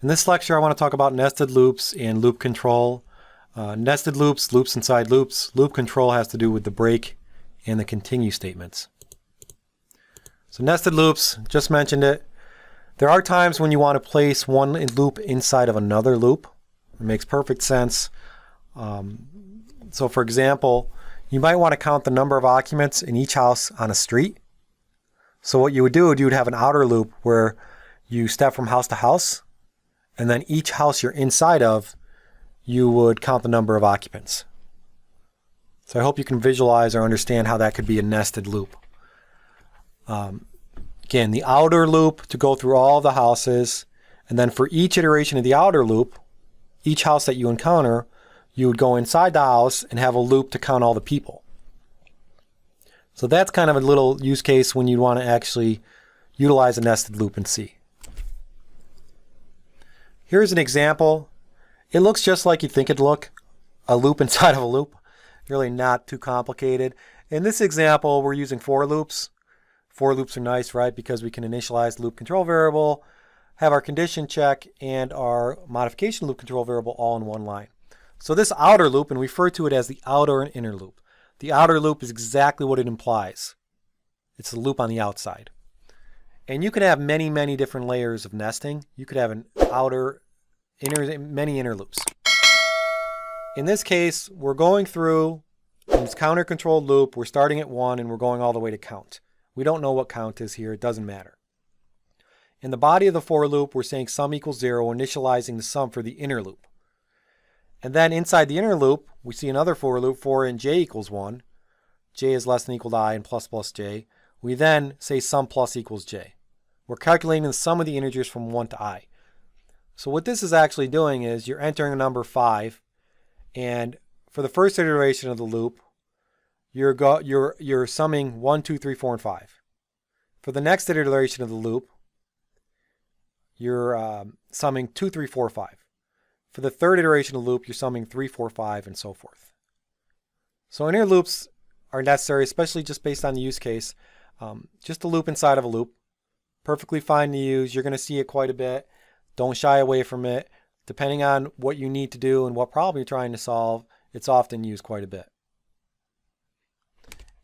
In this lecture, I want to talk about nested loops and loop control. Nested loops, loops inside loops. Loop control has to do with the break and the continue statements. So nested loops, just mentioned it. There are times when you want to place one loop inside of another loop. It makes perfect sense. So for example, you might want to count the number of occupants in each house on a street. So what you would do, you would have an outer loop where you step from house to house, and then each house you're inside of, you would count the number of occupants. So I hope you can visualize or understand how that could be a nested loop. Again, the outer loop to go through all the houses, and then for each iteration of the outer loop, each house that you encounter, you would go inside the house and have a loop to count all the people. So that's kind of a little use case when you want to actually utilize a nested loop in C. Here's an example. It looks just like you'd think it'd look, a loop inside of a loop. Really not too complicated. In this example, we're using for loops. For loops are nice, right? Because we can initialize the loop control variable, have our condition check, and our modification loop control variable all in one line. So this outer loop, and we refer to it as the outer and inner loop. The outer loop is exactly what it implies. It's a loop on the outside. And you could have many, many different layers of nesting. You could have an outer, inner, many inner loops. In this case, we're going through this counter-controlled loop. We're starting at 1 and we're going all the way to count. We don't know what count is here. It doesn't matter. In the body of the for loop, we're saying sum equals 0, initializing the sum for the inner loop. And then inside the inner loop, we see another for loop, for in j equals 1. J is less than equal to I and plus plus j. We then say sum plus equals j. We're calculating the sum of the integers from 1 to I. So what this is actually doing is you're entering a number 5, and for the first iteration of the loop, you're summing 1, 2, 3, 4, and 5. For the next iteration of the loop, you're summing 2, 3, 4, 5. For the third iteration of the loop, you're summing 3, 4, 5, and so forth. So inner loops are necessary, especially just based on the use case. Just a loop inside of a loop. Perfectly fine to use. You're going to see it quite a bit. Don't shy away from it. Depending on what you need to do and what problem you're trying to solve, it's often used quite a bit.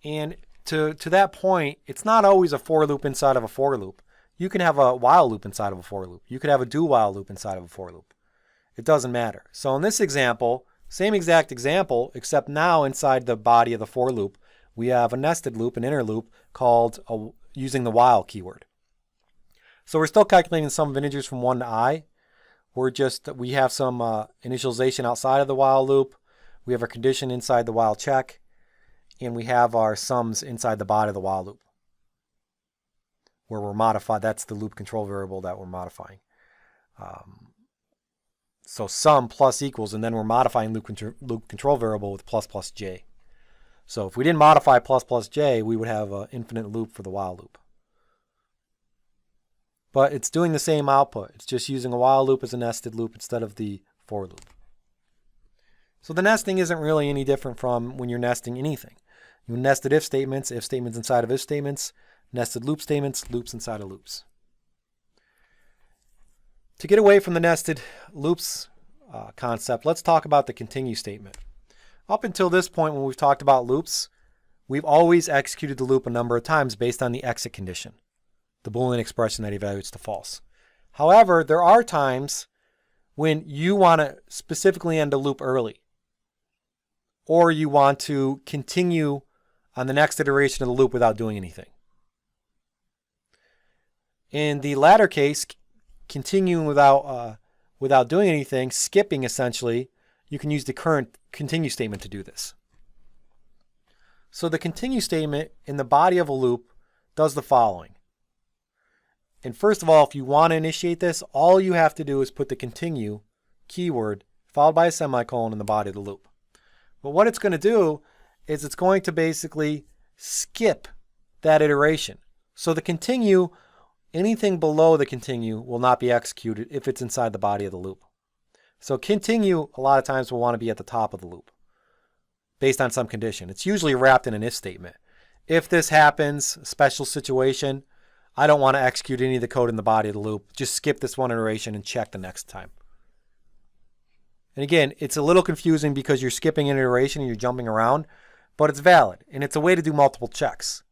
And to that point, it's not always a for loop inside of a for loop. You can have a while loop inside of a for loop. You could have a do while loop inside of a for loop. It doesn't matter. So in this example, same exact example, except now inside the body of the for loop, we have a nested loop, an inner loop, called using the while keyword. So we're still calculating the sum of integers from 1 to I. We have some initialization outside of the while loop. We have our condition inside the while check. And we have our sums inside the body of the while loop, where we're modifying. That's the loop control variable that we're modifying. So sum plus equals, and then we're modifying loop control variable with plus plus j. So if we didn't modify plus plus j, we would have an infinite loop for the while loop. But it's doing the same output. It's just using a while loop as a nested loop instead of the for loop. So the nesting isn't really any different from when you're nesting anything. You nested if statements inside of if statements, nested loop statements, loops inside of loops. To get away from the nested loops concept, let's talk about the continue statement. Up until this point, when we've talked about loops, we've always executed the loop a number of times based on the exit condition, the Boolean expression that evaluates to false. However, there are times when you want to specifically end a loop early, or you want to continue on the next iteration of the loop without doing anything. In the latter case, continuing without doing anything, skipping essentially, you can use the current continue statement to do this. So the continue statement in the body of a loop does the following. And first of all, if you want to initiate this, all you have to do is put the continue keyword followed by a semicolon in the body of the loop. But what it's going to do is it's going to basically skip that iteration. So the continue, anything below the continue will not be executed if it's inside the body of the loop. So continue a lot of times will want to be at the top of the loop based on some condition. It's usually wrapped in an if statement. If this happens, special situation, I don't want to execute any of the code in the body of the loop. Just skip this one iteration and check the next time. And again, it's a little confusing because you're skipping an iteration and you're jumping around, but it's valid. And it's a way to do multiple checks.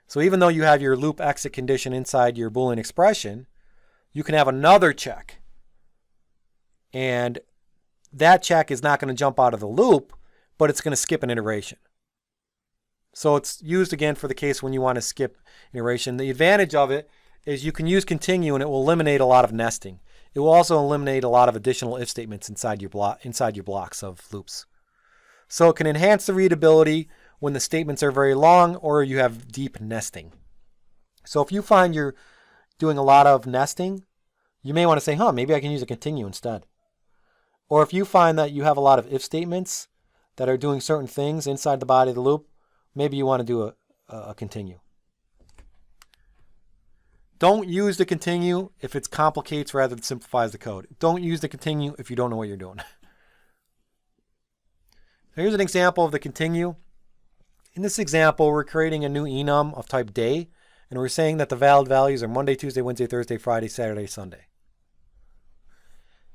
So even though you have your loop exit condition inside your Boolean expression, you can have another check. And that check is not going to jump out of the loop, but it's going to skip an iteration. So it's used again for the case when you want to skip iteration. The advantage of it is you can use continue and it will eliminate a lot of nesting. It will also eliminate a lot of additional if statements inside your blocks of loops. So it can enhance the readability when the statements are very long or you have deep nesting. So if you find you're doing a lot of nesting, you may want to say, maybe I can use a continue instead. Or if you find that you have a lot of if statements that are doing certain things inside the body of the loop, maybe you want to do a continue. Don't use the continue if it complicates rather than simplifies the code. Don't use the continue if you don't know what you're doing. Here's an example of the continue. In this example, we're creating a new enum of type day, and we're saying that the valid values are Monday, Tuesday, Wednesday, Thursday, Friday, Saturday, Sunday.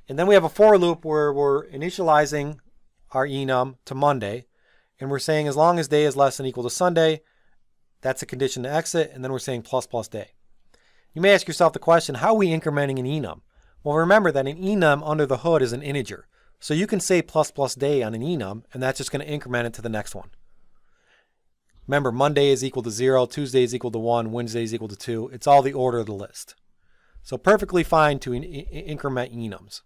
And then we have a for loop where we're initializing our enum to Monday, and we're saying as long as day is less than or equal to Sunday, that's a condition to exit, and then we're saying plus plus day. You may ask yourself the question, how are we incrementing an enum? Well, remember that an enum under the hood is an integer. So you can say plus plus day on an enum, and that's just going to increment it to the next one. Remember, Monday is equal to 0, Tuesday is equal to 1, Wednesday is equal to 2. It's all the order of the list. So perfectly fine to increment enums.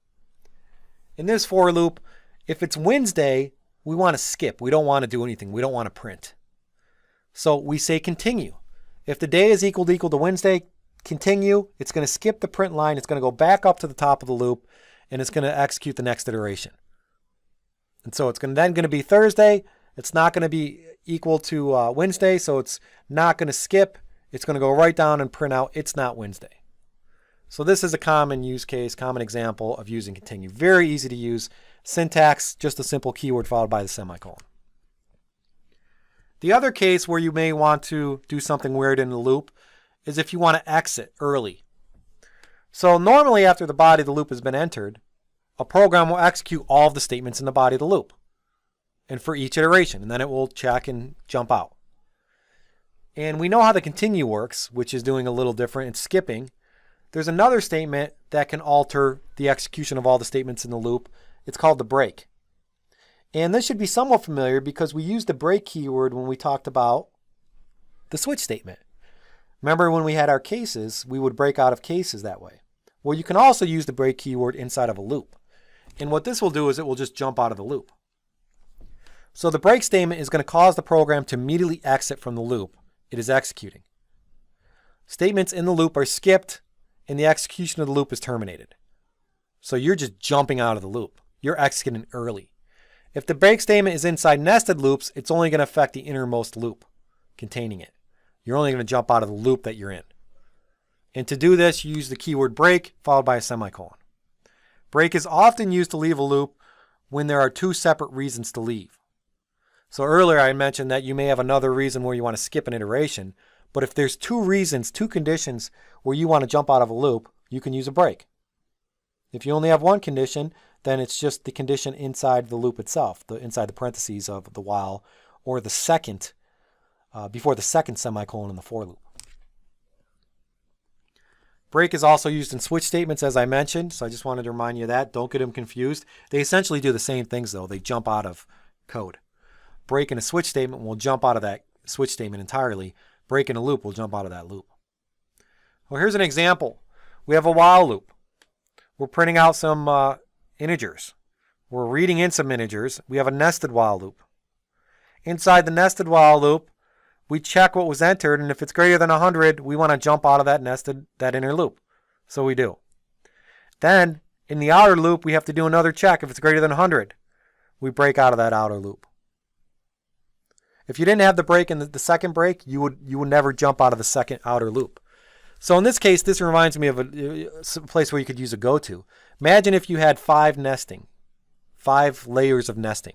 In this for loop, if it's Wednesday, we want to skip. We don't want to do anything. We don't want to print. So we say continue. If the day is equal to Wednesday, continue. It's going to skip the print line. It's going to go back up to the top of the loop, and it's going to execute the next iteration. And so it's then going to be Thursday. It's not going to be equal to Wednesday, so it's not going to skip. It's going to go right down and print out it's not Wednesday. So this is a common use case, common example of using continue. Very easy to use. Syntax, just a simple keyword followed by the semicolon. The other case where you may want to do something weird in the loop is if you want to exit early. So normally after the body of the loop has been entered, a program will execute all of the statements in the body of the loop, and for each iteration, and then it will check and jump out. And we know how the continue works, which is doing a little different. It's skipping. There's another statement that can alter the execution of all the statements in the loop. It's called the break. And this should be somewhat familiar because we used the break keyword when we talked about the switch statement. Remember when we had our cases, we would break out of cases that way. Well, you can also use the break keyword inside of a loop. And what this will do is it will just jump out of the loop. So the break statement is going to cause the program to immediately exit from the loop it is executing. Statements in the loop are skipped and the execution of the loop is terminated. So you're just jumping out of the loop. You're exiting early. If the break statement is inside nested loops, it's only going to affect the innermost loop containing it. You're only going to jump out of the loop that you're in. And to do this, you use the keyword break followed by a semicolon. Break is often used to leave a loop when there are two separate reasons to leave. So earlier I mentioned that you may have another reason where you want to skip an iteration, but if there's two reasons, two conditions where you want to jump out of a loop, you can use a break. If you only have one condition, then it's just the condition inside the loop itself, inside the parentheses of the while, or the second, before the second semicolon in the for loop. Break is also used in switch statements, as I mentioned, so I just wanted to remind you of that. Don't get them confused. They essentially do the same things, though. They jump out of code. Break in a switch statement will jump out of that switch statement entirely. Break in a loop will jump out of that loop. Well, here's an example. We have a while loop. We're printing out some integers. We're reading in some integers. We have a nested while loop. Inside the nested while loop, we check what was entered, and if it's greater than 100, we want to jump out of that inner loop. So we do. Then, in the outer loop, we have to do another check. If it's greater than 100, we break out of that outer loop. If you didn't have the break in the second break, you would never jump out of the second outer loop. So in this case, this reminds me of a place where you could use a goto. Imagine if you had 5 layers of nesting.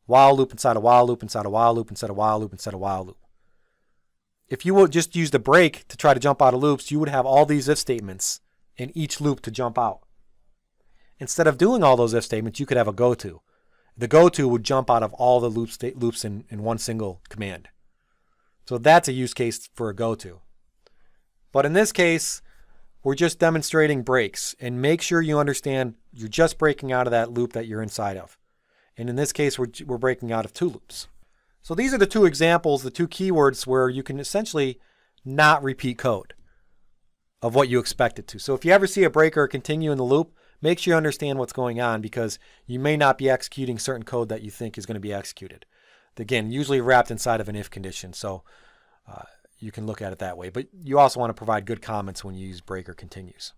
While loop inside a while loop inside a while loop inside a while loop inside a while loop. if you would just use the break to try to jump out of loops, you would have all these if statements in each loop to jump out. Instead of doing all those if statements, you could have a goto. The goto would jump out of all the loops in one single command. So that's a use case for a goto. But in this case, we're just demonstrating breaks, and make sure you understand you're just breaking out of that loop that you're inside of. And in this case, we're breaking out of two loops. So these are the two examples, the two keywords where you can essentially not repeat code of what you expect it to. So if you ever see a break or a continue in the loop, make sure you understand what's going on, because you may not be executing certain code that you think is going to be executed. Again, usually wrapped inside of an if condition. So you can look at it that way. But you also want to provide good comments when you use break or continues.